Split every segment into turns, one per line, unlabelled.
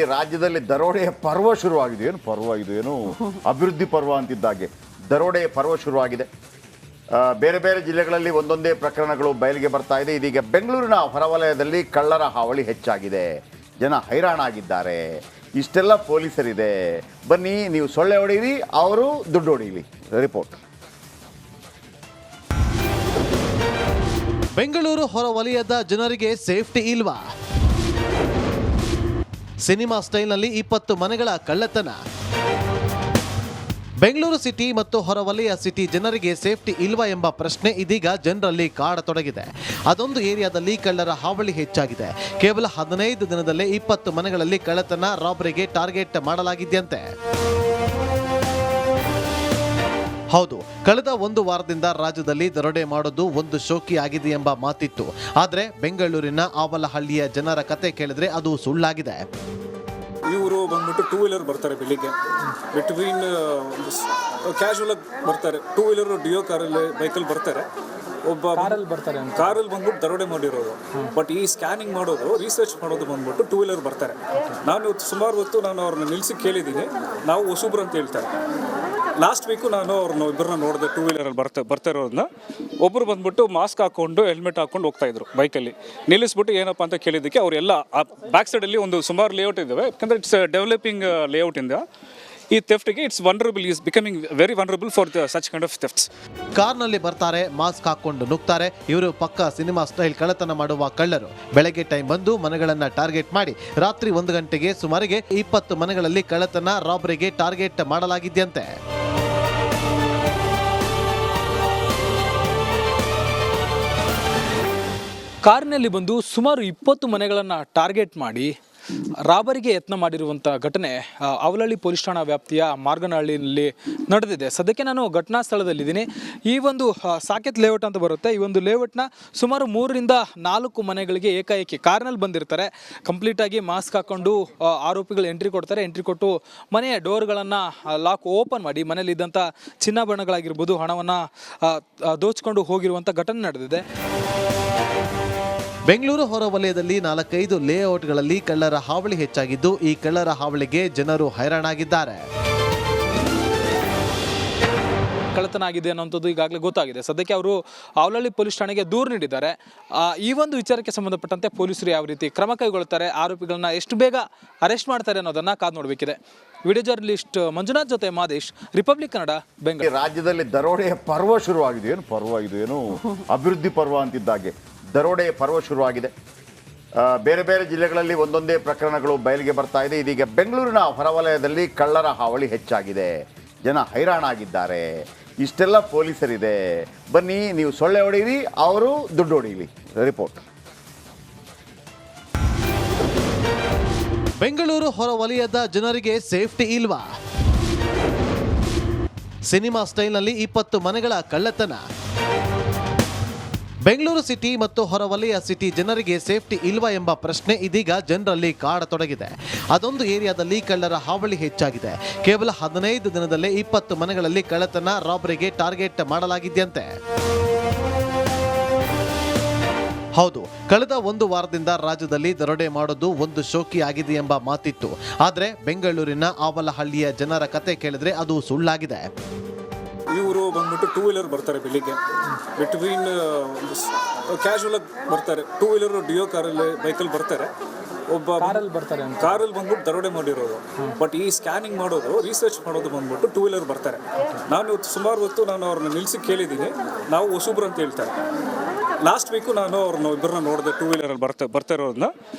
ರಾಜ್ಯದಲ್ಲಿ ದರೋಡೆಯ ಪರ್ವ ಶುರುವಾಗಿದೆ. ಏನು ಪರ್ವ ಇದು? ಏನು ಅಭಿವೃದ್ಧಿ ಪರ್ವ ಅಂತಿದ್ದಾಗೆ ದರೋಡೆಯ ಪರ್ವ ಶುರುವಾಗಿದೆ. ಬೇರೆ ಬೇರೆ ಜಿಲ್ಲೆಗಳಲ್ಲಿ ಒಂದೊಂದೇ ಪ್ರಕರಣಗಳು ಬಯಲಿಗೆ ಬರ್ತಾ ಇದೆ. ಇದೀಗ ಬೆಂಗಳೂರಿನ ಹೊರವಲಯದಲ್ಲಿ ಕಳ್ಳರ ಹಾವಳಿ ಹೆಚ್ಚಾಗಿದೆ. ಜನ ಹೈರಾಣಾಗಿದ್ದಾರೆ. ಇಷ್ಟೆಲ್ಲ ಪೊಲೀಸರಿದೆ. ಬನ್ನಿ, ನೀವು ಸೊಳ್ಳೆ ಹೊಡೀರಿ, ಅವರು ದುಡ್ಡು ಹೊಡೀಲಿ. ರಿಪೋರ್ಟ್.
ಬೆಂಗಳೂರು ಹೊರವಲಯದ ಜನರಿಗೆ ಸೇಫ್ಟಿ ಇಲ್ವಾ? ಸಿನಿಮಾ ಸ್ಟೈಲ್ನಲ್ಲಿ 20 ಮನೆಗಳ ಕಳ್ಳತನ. ಬೆಂಗಳೂರು ಸಿಟಿ ಮತ್ತು ಹೊರವಲಯ ಸಿಟಿ ಜನರಿಗೆ ಸೇಫ್ಟಿ ಇಲ್ವಾ ಎಂಬ ಪ್ರಶ್ನೆ ಇದೀಗ ಜನರಲ್ಲಿ ಕಾಡತೊಡಗಿದೆ. ಅದೊಂದು ಏರಿಯಾದಲ್ಲಿ ಕಳ್ಳರ ಹಾವಳಿ ಹೆಚ್ಚಾಗಿದೆ. ಕೇವಲ 15 ದಿನದಲ್ಲೇ 20 ಮನೆಗಳಲ್ಲಿ ಕಳ್ಳತನ, ರಾಬರಿಗೆ ಟಾರ್ಗೆಟ್ ಮಾಡಲಾಗಿದೆಯಂತೆ. ಹೌದು, ಕಳೆದ ಒಂದು ವಾರದಿಂದ ರಾಜ್ಯದಲ್ಲಿ ದರೋಡೆ ಮಾಡೋದು ಒಂದು ಶೋಕಿ ಆಗಿದೆ ಎಂಬ ಮಾತಿತ್ತು. ಆದರೆ ಬೆಂಗಳೂರಿನ ಆವಲಹಳ್ಳಿಯ ಜನರ ಕತೆ ಕೇಳಿದ್ರೆ ಅದು ಸುಳ್ಳಾಗಿದೆ.
ಇವರು ಬಂದ್ಬಿಟ್ಟು 2 ವೀಲರ್ ಬರ್ತಾರೆ ಬೆಳಿಗ್ಗೆ, ಬಿಟ್ವೀನ್ ಕ್ಯಾಶುವಲ್ ಆಗಿ ಬರ್ತಾರೆ. 2 ವೀಲರ್ ಡಿಯೋ ಕಾರಲ್ಲಿ ಬೈಕಲ್ಲಿ ಬರ್ತಾರೆ. ಒಬ್ಬ ಕಾರಲ್ಲಿ ಬಂದ್ಬಿಟ್ಟು ದರೋಡೆ ಮಾಡಿರೋದು. ಬಟ್ ಈ ಸ್ಕ್ಯಾನಿಂಗ್ ಮಾಡೋದು, ರಿಸರ್ಚ್ ಮಾಡೋದು ಬಂದ್ಬಿಟ್ಟು 2 ವೀಲರ್ ಬರ್ತಾರೆ. ನಾನು ಸುಮಾರು ಹೊತ್ತು ಅವ್ರನ್ನ ನಿಲ್ಸಿ ಕೇಳಿದ್ದೀನಿ. ನಾವು ಹೊಸಬ್ರು ಅಂತ ಹೇಳ್ತಾರೆ. ಲಾಸ್ಟ್ ವೀಕು ನಾನು ಇಬ್ಬರನ್ನ ನೋಡಿದೆ 2 ವೀಲರಲ್ಲಿ ಬರ್ತಾ ಇರೋದನ್ನ. ಒಬ್ಬರು ಬಂದ್ಬಿಟ್ಟು ಮಾಸ್ಕ್ ಹಾಕೊಂಡು ಹೆಲ್ಮೆಟ್ ಹಾಕೊಂಡು ಹೋಗ್ತಾ ಇದ್ರು ಬೈಕಲ್ಲಿ. ನಿಲ್ಲಿಸ್ಬಿಟ್ಟು ಏನಪ್ಪ ಅಂತ ಕೇಳಿದ್ದಕ್ಕೆ ಅವರೆಲ್ಲ ಬ್ಯಾಕ್ ಸೈಡಲ್ಲಿ ಒಂದು ಸುಮಾರು ಲೇಔಟ್ ಇದ್ದಾವೆ. ಯಾಕಂದರೆ ಇಟ್ಸ್ ಡೆವಲಪಿಂಗ್ ಲೇಔಟ್ ಇಂದ ಈ ಥೆಫ್ಟ್ಗೆ it's vulnerable, is becoming very vulnerable for such kind of thefts.
ಕಾರ್ನಲ್ಲಿ ಬರ್ತಾರೆ, ಮಾಸ್ಕ್ ಹಾಕೊಂಡು ನುಗ್ತಾರೆ. ಇವರು ಪಕ್ಕ ಸಿನಿಮಾ ಸ್ಟೈಲ್ ಕಳ್ಳತನ ಮಾಡುವ ಕಳ್ಳರು. ಬೆಳಗ್ಗೆ ಟೈಮ್ ಬಂದು ಮನೆಗಳನ್ನ ಟಾರ್ಗೆಟ್ ಮಾಡಿ ರಾತ್ರಿ 1 ಗಂಟೆಗೆ ಸುಮಾರಿಗೆ 20 ಮನೆಗಳಲ್ಲಿ ಕಳ್ಳತನ, ರಾಬರಿಗೆ ಟಾರ್ಗೆಟ್ ಮಾಡಲಾಗಿದೆಯಂತೆ.
ಕಾರಿನಲ್ಲಿ ಬಂದು ಸುಮಾರು 20 ಮನೆಗಳನ್ನು ಟಾರ್ಗೆಟ್ ಮಾಡಿ ರಾಬರಿಗೆ ಯತ್ನ ಮಾಡಿರುವಂಥ ಘಟನೆ ಅವಲಹಳ್ಳಿ ಪೊಲೀಸ್ ಠಾಣಾ ವ್ಯಾಪ್ತಿಯ ಮಾರ್ಗನಹಳ್ಳಿಯಲ್ಲಿ ನಡೆದಿದೆ. ಸದ್ಯಕ್ಕೆ ನಾನು ಘಟನಾ ಸ್ಥಳದಲ್ಲಿದ್ದೀನಿ. ಈ ಒಂದು ಸಾಕೇತ್ ಲೇಔಟ್ ಅಂತ ಬರುತ್ತೆ. ಈ ಒಂದು ಲೇಔಟ್ನ ಸುಮಾರು 3 ರಿಂದ 4 ಮನೆಗಳಿಗೆ ಏಕಾಏಕಿ ಕಾರಿನಲ್ಲಿ ಬಂದಿರ್ತಾರೆ. ಕಂಪ್ಲೀಟಾಗಿ ಮಾಸ್ಕ್ ಹಾಕ್ಕೊಂಡು ಆರೋಪಿಗಳು ಎಂಟ್ರಿ ಕೊಡ್ತಾರೆ. ಎಂಟ್ರಿ ಕೊಟ್ಟು ಮನೆಯ ಡೋರ್ಗಳನ್ನು ಲಾಕ್ ಓಪನ್ ಮಾಡಿ ಮನೆಯಲ್ಲಿದ್ದಂಥ ಚಿನ್ನಾಭರಣಗಳಾಗಿರ್ಬೋದು, ಹಣವನ್ನು ದೋಚ್ಕೊಂಡು ಹೋಗಿರುವಂಥ ಘಟನೆ ನಡೆದಿದೆ.
ಬೆಂಗಳೂರು ಹೊರವಲಯದಲ್ಲಿ 4-5 ಲೇಔಟ್ಗಳಲ್ಲಿ ಕಳ್ಳರ ಹಾವಳಿ ಹೆಚ್ಚಾಗಿದ್ದು, ಈ ಕಳ್ಳರ ಹಾವಳಿಗೆ ಜನರು ಹೈರಾಣಾಗಿದ್ದಾರೆ.
ಕಳ್ಳತನ ಆಗಿದೆ ಅನ್ನೋಂಥದ್ದು ಈಗಾಗಲೇ ಗೊತ್ತಾಗಿದೆ. ಸದ್ಯಕ್ಕೆ ಅವರು ಅವಲಹಳ್ಳಿ ಪೊಲೀಸ್ ಠಾಣೆಗೆ ದೂರು ನೀಡಿದ್ದಾರೆ. ಈ ಒಂದು ವಿಚಾರಕ್ಕೆ ಸಂಬಂಧಪಟ್ಟಂತೆ ಪೊಲೀಸರು ಯಾವ ರೀತಿ ಕ್ರಮ ಕೈಗೊಳ್ಳುತ್ತಾರೆ, ಆರೋಪಿಗಳನ್ನ ಎಷ್ಟು ಬೇಗ ಅರೆಸ್ಟ್ ಮಾಡ್ತಾರೆ ಅನ್ನೋದನ್ನ ಕಾದು ನೋಡಬೇಕಿದೆ. ವಿಡಿಯೋ ಜರ್ನಲಿಸ್ಟ್ ಮಂಜುನಾಥ್ ಜೊತೆ ಮಾದೇಶ್, ರಿಪಬ್ಲಿಕ್ ಕನ್ನಡ, ಬೆಂಗಳೂರು.
ರಾಜ್ಯದಲ್ಲಿ ದರೋಡೆಯ ಪರ್ವ ಶುರುವಾಗಿದೆ. ಏನು ಪರ್ವ ಇದು? ಏನು ಅಭಿವೃದ್ಧಿ ಪರ್ವ ಅಂತಿದ್ದಾಗೆ ದರೋಡೆಯ ಪರ್ವ ಶುರುವಾಗಿದೆ. ಬೇರೆ ಬೇರೆ ಜಿಲ್ಲೆಗಳಲ್ಲಿ ಒಂದೊಂದೇ ಪ್ರಕರಣಗಳು ಬಯಲಿಗೆ ಬರ್ತಾ ಇದೆ. ಇದೀಗ ಬೆಂಗಳೂರಿನ ಹೊರವಲಯದಲ್ಲಿ ಕಳ್ಳರ ಹಾವಳಿ ಹೆಚ್ಚಾಗಿದೆ. ಜನ ಹೈರಾಣಾಗಿದ್ದಾರೆ. ಇಷ್ಟೆಲ್ಲ ಪೊಲೀಸರಿದೆ. ಬನ್ನಿ, ನೀವು ಸೊಳ್ಳೆ ಹೊಡೀರಿ, ಅವರು ದುಡ್ಡು ಹೊಡೀಲಿ. ರಿಪೋರ್ಟ್.
ಬೆಂಗಳೂರು ಹೊರವಲಯದ ಜನರಿಗೆ ಸೇಫ್ಟಿ ಇಲ್ವಾ? ಸಿನಿಮಾ ಸ್ಟೈಲ್ನಲ್ಲಿ 20 ಮನೆಗಳ ಕಳ್ಳತನ. ಬೆಂಗಳೂರು ಸಿಟಿ ಮತ್ತು ಹೊರವಲಯ ಸಿಟಿ ಜನರಿಗೆ ಸೇಫ್ಟಿ ಇಲ್ವಾ ಎಂಬ ಪ್ರಶ್ನೆ ಇದೀಗ ಜನರಲ್ಲಿ ಕಾಡತೊಡಗಿದೆ. ಅದೊಂದು ಏರಿಯಾದಲ್ಲಿ ಕಳ್ಳರ ಹಾವಳಿ ಹೆಚ್ಚಾಗಿದೆ. ಕೇವಲ 15 ದಿನದಲ್ಲೇ 20 ಮನೆಗಳಲ್ಲಿ ಕಳ್ಳತನ, ರಾಬರಿಗೆ ಟಾರ್ಗೆಟ್ ಮಾಡಲಾಗಿದೆಯಂತೆ. ಹೌದು, ಕಳೆದ ಒಂದು ವಾರದಿಂದ ರಾಜ್ಯದಲ್ಲಿ ದರೋಡೆ ಮಾಡೋದು ಒಂದು ಶೋಕಿ ಆಗಿದೆ ಎಂಬ ಮಾತಿತ್ತು. ಆದರೆ ಬೆಂಗಳೂರಿನ ಆವಲಹಳ್ಳಿಯ ಜನರ ಕತೆ ಕೇಳಿದ್ರೆ ಅದು ಸುಳ್ಳಾಗಿದೆ.
ಇವರು ಬಂದ್ಬಿಟ್ಟು 2 ವೀಲರ್ ಬರ್ತಾರೆ ಬೆಳಿಗ್ಗೆ, ಬಿಟ್ವೀನ್ ಕ್ಯಾಶುವಲ್ ಆಗಿ ಬರ್ತಾರೆ. 2 ವೀಲರ್ ಡಿಯೋ ಕಾರಲ್ಲಿ ಬೈಕಲ್ಲಿ ಬರ್ತಾರೆ. ಒಬ್ಬ ಕಾರಲ್ಲಿ ಬಂದ್ಬಿಟ್ಟು ದರೋಡೆ ಮಾಡಿರೋದು. ಬಟ್ ಈ ಸ್ಕ್ಯಾನಿಂಗ್ ಮಾಡೋದು, ರಿಸರ್ಚ್ ಮಾಡೋದು ಬಂದ್ಬಿಟ್ಟು 2 ವೀಲರ್ ಬರ್ತಾರೆ. ನಾನು ಸುಮಾರು ಹೊತ್ತು ಅವ್ರನ್ನ ನಿಲ್ಸಿ ಕೇಳಿದ್ದೀನಿ. ನಾವು ಹೊಸಬ್ರು ಅಂತ ಹೇಳ್ತಾರೆ. ಲಾಸ್ಟ್ ವೀಕು ನಾನು ಇಬ್ಬರನ್ನ ನೋಡಿದೆ 2 ವೀಲರಲ್ಲಿ ಬರ್ತಾ ಇರೋದನ್ನ.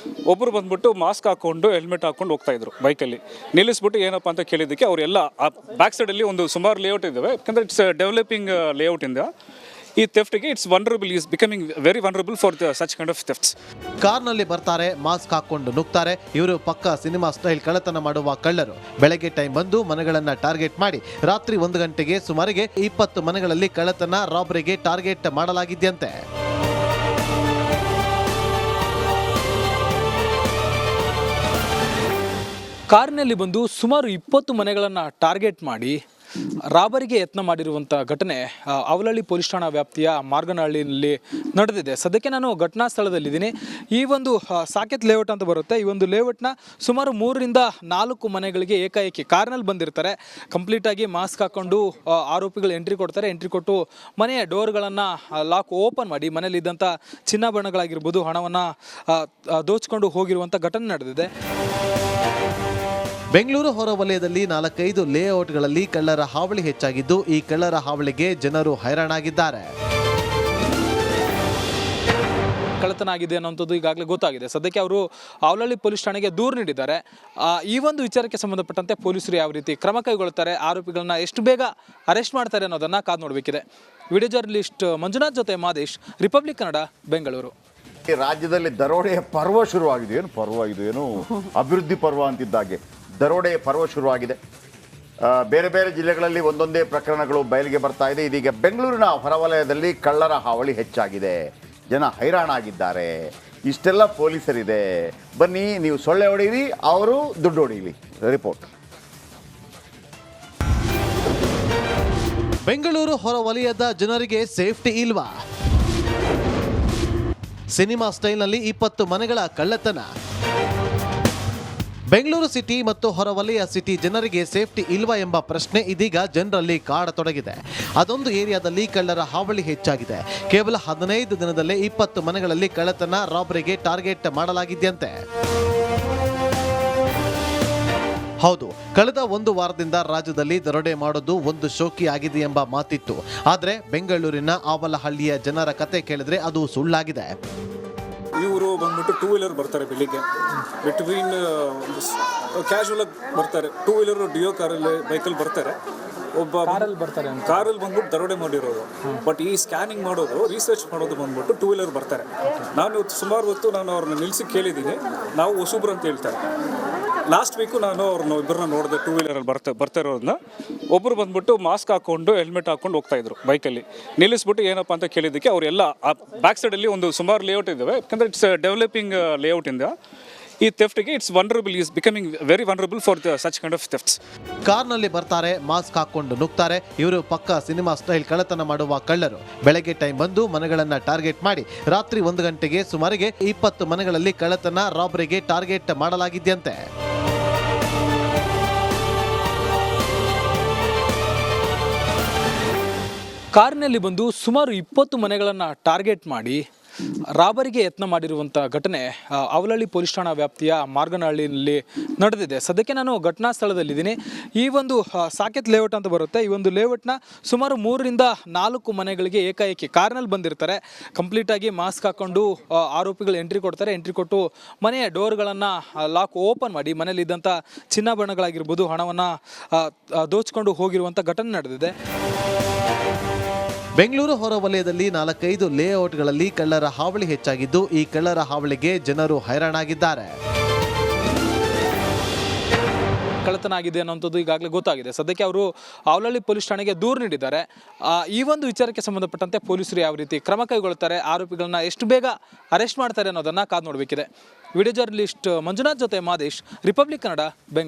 ಒಬ್ಬರು ಬಂದ್ಬಿಟ್ಟು ಮಾಸ್ಕ್ ಹಾಕೊಂಡು ಹೆಲ್ಮೆಟ್ ಹಾಕೊಂಡು ಹೋಗ್ತಾ ಇದ್ರು ಬೈಕಲ್ಲಿ. ನಿಲ್ಲಿಸ್ಬಿಟ್ಟು ಏನಪ್ಪ ಅಂತ ಕೇಳಿದ್ದಕ್ಕೆ ಅವರೆಲ್ಲ ಬ್ಯಾಕ್ ಸೈಡಲ್ಲಿ ಒಂದು ಸುಮಾರು ಲೇಔಟ್ ಇದ್ದಾವೆ. ಯಾಕಂದರೆ ಇಟ್ಸ್ ಡೆವಲಪಿಂಗ್ ಲೇಔಟ್ ಇಂದ ಈ ಥೆಫ್ಟ್ಗೆ it's vulnerable, is becoming very vulnerable for such kind of thefts.
ಕಾರ್ನಲ್ಲಿ ಬರ್ತಾರೆ, ಮಾಸ್ಕ್ ಹಾಕೊಂಡು ನುಗ್ತಾರೆ. ಇವರು ಪಕ್ಕ ಸಿನಿಮಾ ಸ್ಟೈಲ್ ಕಳ್ಳತನ ಮಾಡುವ ಕಳ್ಳರು. ಬೆಳಗ್ಗೆ ಟೈಮ್ ಬಂದು ಮನೆಗಳನ್ನ ಟಾರ್ಗೆಟ್ ಮಾಡಿ ರಾತ್ರಿ 1 ಗಂಟೆಗೆ ಸುಮಾರಿಗೆ 20 ಮನೆಗಳಲ್ಲಿ ಕಳ್ಳತನ, ರಾಬರಿಗೆ ಟಾರ್ಗೆಟ್ ಮಾಡಲಾಗಿದೆಯಂತೆ.
ಕಾರಿನಲ್ಲಿ ಬಂದು ಸುಮಾರು 20 ಮನೆಗಳನ್ನು ಟಾರ್ಗೆಟ್ ಮಾಡಿ ರಾಬರಿಗೆ ಯತ್ನ ಮಾಡಿರುವಂಥ ಘಟನೆ ಅವಲಹಳ್ಳಿ ಪೊಲೀಸ್ ಠಾಣಾ ವ್ಯಾಪ್ತಿಯ ಮಾರ್ಗನಹಳ್ಳಿಯಲ್ಲಿ ನಡೆದಿದೆ. ಸದ್ಯಕ್ಕೆ ನಾನು ಘಟನಾ ಸ್ಥಳದಲ್ಲಿದ್ದೀನಿ. ಈ ಒಂದು ಸಾಕೇತ್ ಲೇಔಟ್ ಅಂತ ಬರುತ್ತೆ. ಈ ಒಂದು ಲೇಔಟ್ನ ಸುಮಾರು 3ರಿಂದ 4 ಮನೆಗಳಿಗೆ ಏಕಾಏಕಿ ಕಾರ್ನಲ್ಲಿ ಬಂದಿರ್ತಾರೆ. ಕಂಪ್ಲೀಟಾಗಿ ಮಾಸ್ಕ್ ಹಾಕ್ಕೊಂಡು ಆರೋಪಿಗಳು ಎಂಟ್ರಿ ಕೊಡ್ತಾರೆ. ಎಂಟ್ರಿ ಕೊಟ್ಟು ಮನೆಯ ಡೋರ್ಗಳನ್ನು ಲಾಕ್ ಓಪನ್ ಮಾಡಿ ಮನೆಯಲ್ಲಿದ್ದಂಥ ಚಿನ್ನಾಭರಣಗಳಾಗಿರ್ಬೋದು, ಹಣವನ್ನು ದೋಚ್ಕೊಂಡು ಹೋಗಿರುವಂಥ ಘಟನೆ ನಡೆದಿದೆ.
ಬೆಂಗಳೂರು ಹೊರವಲಯದಲ್ಲಿ 4-5 ಲೇಔಟ್ಗಳಲ್ಲಿ ಕಳ್ಳರ ಹಾವಳಿ ಹೆಚ್ಚಾಗಿದ್ದು, ಈ ಕಳ್ಳರ ಹಾವಳಿಗೆ ಜನರು ಹೈರಾಣಾಗಿದ್ದಾರೆ.
ಕಳ್ಳತನ ಆಗಿದೆ ಅನ್ನೋಂಥದ್ದು ಈಗಾಗಲೇ ಗೊತ್ತಾಗಿದೆ. ಸದ್ಯಕ್ಕೆ ಅವರು ಅವಲಹಳ್ಳಿ ಪೊಲೀಸ್ ಠಾಣೆಗೆ ದೂರು ನೀಡಿದ್ದಾರೆ. ಈ ಒಂದು ವಿಚಾರಕ್ಕೆ ಸಂಬಂಧಪಟ್ಟಂತೆ ಪೊಲೀಸರು ಯಾವ ರೀತಿ ಕ್ರಮ ಕೈಗೊಳ್ಳುತ್ತಾರೆ, ಆರೋಪಿಗಳನ್ನ ಎಷ್ಟು ಬೇಗ ಅರೆಸ್ಟ್ ಮಾಡ್ತಾರೆ ಅನ್ನೋದನ್ನು ಕಾದು ನೋಡಬೇಕಿದೆ. ವಿಡಿಯೋ ಜರ್ನಲಿಸ್ಟ್ ಮಂಜುನಾಥ್ ಜೊತೆ ಮಾದೇಶ್, ರಿಪಬ್ಲಿಕ್ ಕನ್ನಡ, ಬೆಂಗಳೂರು.
ಈ ರಾಜ್ಯದಲ್ಲಿ ದರೋಡೆಯ ಪರ್ವ ಶುರುವಾಗಿದೆ. ಅಭಿವೃದ್ಧಿ ಪರ್ವ ಅಂತಿದ್ದಾಗೆ ದರೋಡೆಯ ಪರ್ವ ಶುರುವಾಗಿದೆ. ಬೇರೆ ಬೇರೆ ಜಿಲ್ಲೆಗಳಲ್ಲಿ ಒಂದೊಂದೇ ಪ್ರಕರಣಗಳು ಬಯಲಿಗೆ ಬರ್ತಾ ಇದೆ. ಇದೀಗ ಬೆಂಗಳೂರಿನ ಹೊರವಲಯದಲ್ಲಿ ಕಳ್ಳರ ಹಾವಳಿ ಹೆಚ್ಚಾಗಿದೆ. ಜನ ಹೈರಾಣಾಗಿದ್ದಾರೆ. ಇಷ್ಟೆಲ್ಲ ಪೊಲೀಸರಿದೆ. ಬನ್ನಿ, ನೀವು ಸೊಳ್ಳೆ ಹೊಡೀರಿ, ಅವರು ದುಡ್ಡು ಹೊಡೀಲಿ. ರಿಪೋರ್ಟ್.
ಬೆಂಗಳೂರು ಹೊರವಲಯದ ಜನರಿಗೆ ಸೇಫ್ಟಿ ಇಲ್ವಾ? ಸಿನಿಮಾ ಸ್ಟೈಲ್ನಲ್ಲಿ 20 ಮನೆಗಳ ಕಳ್ಳತನ. ಬೆಂಗಳೂರು ಸಿಟಿ ಮತ್ತು ಹೊರವಲಯ ಸಿಟಿ ಜನರಿಗೆ ಸೇಫ್ಟಿ ಇಲ್ವಾ ಎಂಬ ಪ್ರಶ್ನೆ ಇದೀಗ ಜನರಲ್ಲಿ ಕಾಡತೊಡಗಿದೆ. ಅದೊಂದು ಏರಿಯಾದಲ್ಲಿ ಕಳ್ಳರ ಹಾವಳಿ ಹೆಚ್ಚಾಗಿದೆ. ಕೇವಲ 15 ದಿನದಲ್ಲೇ 20 ಮನೆಗಳಲ್ಲಿ ಕಳ್ಳತನ, ರಾಬರಿಗೆ ಟಾರ್ಗೆಟ್ ಮಾಡಲಾಗಿದೆಯಂತೆ. ಹೌದು, ಕಳೆದ 1 ವಾರದಿಂದ ರಾಜ್ಯದಲ್ಲಿ ದರೋಡೆ ಮಾಡೋದು ಒಂದು ಶೋಕಿ ಆಗಿದೆ ಎಂಬ ಮಾತಿತ್ತು. ಆದರೆ ಬೆಂಗಳೂರಿನ ಆವಲಹಳ್ಳಿಯ ಜನರ ಕತೆ ಕೇಳಿದ್ರೆ ಅದು ಸುಳ್ಳಾಗಿದೆ.
ಇವರು ಬಂದ್ಬಿಟ್ಟು 2 ವೀಲರ್ ಬರ್ತಾರೆ ಬೆಳಿಗ್ಗೆ. ಬಿಟ್ವೀನ್ ಕ್ಯಾಶುವಲ್ ಆಗಿ ಬರ್ತಾರೆ. 2 ವೀಲರ್ ಡಿಯೋ ಕಾರಲ್ಲಿ ಬೈಕಲ್ಲಿ ಬರ್ತಾರೆ. ಒಬ್ಬ ಕಾರಲ್ಲಿ ಬಂದ್ಬಿಟ್ಟು ದರೋಡೆ ಮಾಡಿರೋದು. ಬಟ್ ಈ ಸ್ಕ್ಯಾನಿಂಗ್ ಮಾಡೋದು, ರಿಸರ್ಚ್ ಮಾಡೋದು ಬಂದ್ಬಿಟ್ಟು 2 ವೀಲರ್ ಬರ್ತಾರೆ. ನಾನು ಸುಮಾರು ಹೊತ್ತು ಅವ್ರನ್ನ ನಿಲ್ಲಿಸಿ ಕೇಳಿದ್ದೀನಿ. ನಾವು ಹೊಸಬ್ರು ಅಂತ ಹೇಳ್ತಾರೆ. ಲಾಸ್ಟ್ ವೀಕು ನಾನು ಇಬ್ಬರನ್ನ ನೋಡಿದೆ 2 ವೀಲರಲ್ಲಿ ಬರ್ತಾ ಇರೋದನ್ನ. ಒಬ್ಬರು ಬಂದ್ಬಿಟ್ಟು ಮಾಸ್ಕ್ ಹಾಕೊಂಡು ಹೆಲ್ಮೆಟ್ ಹಾಕೊಂಡು ಹೋಗ್ತಾ ಇದ್ರು ಬೈಕಲ್ಲಿ. ನಿಲ್ಲಿಸ್ಬಿಟ್ಟು ಏನಪ್ಪ ಅಂತ ಕೇಳಿದ್ದಕ್ಕೆ ಅವರೆಲ್ಲ ಬ್ಯಾಕ್ ಸೈಡಲ್ಲಿ ಒಂದು ಸುಮಾರು ಲೇಔಟ್ ಇದ್ದಾವೆ. ಯಾಕಂದರೆ ಇಟ್ಸ್ ಡೆವಲಪಿಂಗ್ ಲೇಔಟ್ ಇಂದ ಈ ಥೆಫ್ಟ್ಗೆ it's vulnerable, is becoming very vulnerable for such kind of thefts.
ಕಾರ್ನಲ್ಲಿ ಬರ್ತಾರೆ, ಮಾಸ್ಕ್ ಹಾಕೊಂಡು ನುಗ್ತಾರೆ. ಇವರು ಪಕ್ಕ ಸಿನಿಮಾ ಸ್ಟೈಲ್ ಕಳ್ಳತನ ಮಾಡುವ ಕಳ್ಳರು. ಬೆಳಗ್ಗೆ ಟೈಮ್ ಬಂದು ಮನೆಗಳನ್ನ ಟಾರ್ಗೆಟ್ ಮಾಡಿ ರಾತ್ರಿ 1 ಗಂಟೆಗೆ ಸುಮಾರಿಗೆ 20 ಮನೆಗಳಲ್ಲಿ ಕಳ್ಳತನ, ರಾಬರಿಗೆ ಟಾರ್ಗೆಟ್ ಮಾಡಲಾಗಿದೆಯಂತೆ.
ಕಾರಿನಲ್ಲಿ ಬಂದು ಸುಮಾರು 20 ಮನೆಗಳನ್ನು ಟಾರ್ಗೆಟ್ ಮಾಡಿ ರಾಬರಿಗೆ ಯತ್ನ ಮಾಡಿರುವಂಥ ಘಟನೆ ಅವಲಹಳ್ಳಿ ಪೊಲೀಸ್ ಠಾಣಾ ವ್ಯಾಪ್ತಿಯ ಮಾರ್ಗನಹಳ್ಳಿಯಲ್ಲಿ ನಡೆದಿದೆ. ಸದ್ಯಕ್ಕೆ ನಾನು ಘಟನಾ ಸ್ಥಳದಲ್ಲಿದ್ದೀನಿ. ಈ ಒಂದು ಸಾಕೇತ್ ಲೇಔಟ್ ಅಂತ ಬರುತ್ತೆ. ಈ ಒಂದು ಲೇಔಟ್ನ ಸುಮಾರು 3ರಿಂದ 4 ಮನೆಗಳಿಗೆ ಏಕಾಏಕಿ ಕಾರ್ನಲ್ಲಿ ಬಂದಿರ್ತಾರೆ. ಕಂಪ್ಲೀಟಾಗಿ ಮಾಸ್ಕ್ ಹಾಕ್ಕೊಂಡು ಆರೋಪಿಗಳು ಎಂಟ್ರಿ ಕೊಡ್ತಾರೆ. ಎಂಟ್ರಿ ಕೊಟ್ಟು ಮನೆಯ ಡೋರ್ಗಳನ್ನು ಲಾಕ್ ಓಪನ್ ಮಾಡಿ ಮನೆಯಲ್ಲಿದ್ದಂಥ ಚಿನ್ನಾಭರಣಗಳಾಗಿರ್ಬೋದು, ಹಣವನ್ನು ದೋಚ್ಕೊಂಡು ಹೋಗಿರುವಂಥ ಘಟನೆ ನಡೆದಿದೆ.
ಬೆಂಗಳೂರು ಹೊರವಲಯದಲ್ಲಿ 4-5 ಲೇಔಟ್ಗಳಲ್ಲಿ ಕಳ್ಳರ ಹಾವಳಿ ಹೆಚ್ಚಾಗಿದ್ದು, ಈ ಕಳ್ಳರ ಹಾವಳಿಗೆ ಜನರು ಹೈರಾಣಾಗಿದ್ದಾರೆ.
ಕಳ್ಳತನ ಆಗಿದೆ ಅನ್ನೋಂಥದ್ದು ಈಗಾಗಲೇ ಗೊತ್ತಾಗಿದೆ. ಸದ್ಯಕ್ಕೆ ಅವರು ಅವಲಹಳ್ಳಿ ಪೊಲೀಸ್ ಠಾಣೆಗೆ ದೂರು ನೀಡಿದ್ದಾರೆ. ಈ ಒಂದು ವಿಚಾರಕ್ಕೆ ಸಂಬಂಧಪಟ್ಟಂತೆ ಪೊಲೀಸರು ಯಾವ ರೀತಿ ಕ್ರಮ ಕೈಗೊಳ್ಳುತ್ತಾರೆ, ಆರೋಪಿಗಳನ್ನ ಎಷ್ಟು ಬೇಗ ಅರೆಸ್ಟ್ ಮಾಡ್ತಾರೆ ಅನ್ನೋದನ್ನು ಕಾದು ನೋಡಬೇಕಿದೆ. ವಿಡಿಯೋ ಜರ್ನಲಿಸ್ಟ್ ಮಂಜುನಾಥ್ ಜೊತೆ ಮಾದೇಶ್, ರಿಪಬ್ಲಿಕ್ ಕನ್ನಡ, ಬೆಂಗಳೂರು.